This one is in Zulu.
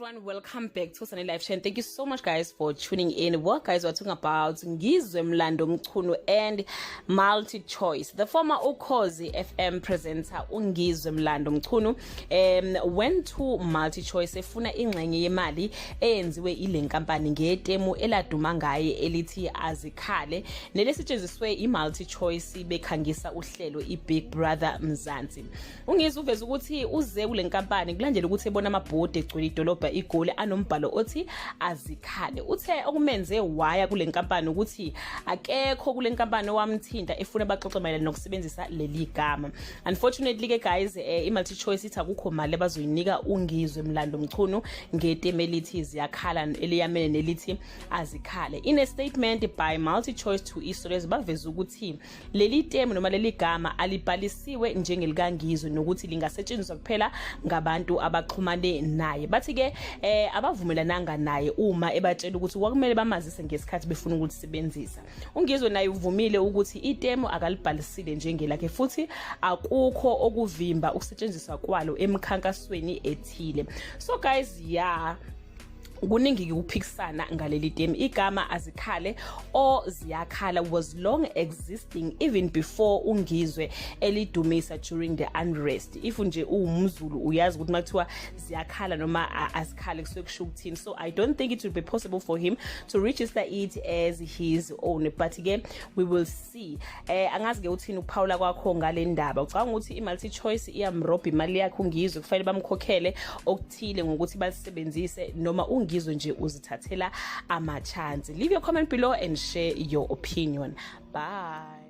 everyone, welcome back to Sunny Live Chain. Thank you so much guys for tuning in. What guys we're talking about Ngizwe and MultiChoice. The former Ukhozi FM presenter Ngizwe went to MultiChoice efuna ingxenye yemali eyenziwe ile nkampani ngetemu eladuma ngaye elithi AZIKHALE nelesetshenziswe iMultiChoice bekhangisa uhlelo iBig Brother Mzansi. Ngizwe uveza ukuthi uze kule nkampani kulandela ukuthi ebona amabhodi egcwele idolobha igoli anombhalo othi AZIKHALE. Uthe okumenze waya kule nkampani ukuthi akekho kule nkampani owamthinta efuna baxoxe mayelana nokusebenzisa leli gama. Unfortunately ke guys iMultiChoice ithi akukho mali abazoyinika uNgizwe ngetemu elithi AZIKHALE eliyamene nelithi AZIKHALE. In a statement by MultiChoice to iStories baveza ukuthi leli temu noma leli gama alibhalisiwe njengelika Ngizwe nokuthi lingasetshenziswa kuphela ngabantu abaxhumane naye. Bathi ke abavumelananga naye uma ebatshela ukuthi kwakumele bamazise ngesikhathi befuna ukulisebenzisa. uNgizwe naye uvumile ukuthi itemu akalibhalisile njengelakhe futhi akukho okuvimba ukusetshenziswa kwalo emkhankasweni ethile. So guys, kuningi ukuphikisana ngaleli temu. Igama AZIKHALE or ZIYAKHALA was long existing even before uNgizwe elidumisa during the unrest. If nje uwumZulu uyazi ukuthi makuthiwa ZIYAKHALA noma AZIKHALE kusuke kusho ukuthini. So I don't think it would be possible for him to register it as his own, but ke we will see. Angazi ke uthini ukuphawula kwakho ngale ndaba. Ucabanga ukuthi iMultiChoice iyamrobha imali yakhe uNgizwe kufanele bamkhokhele okuthile ngokuthi basebenzise noma Ngizwe nje uzithathela ama chance? Leave your comment below and share your opinion. Bye.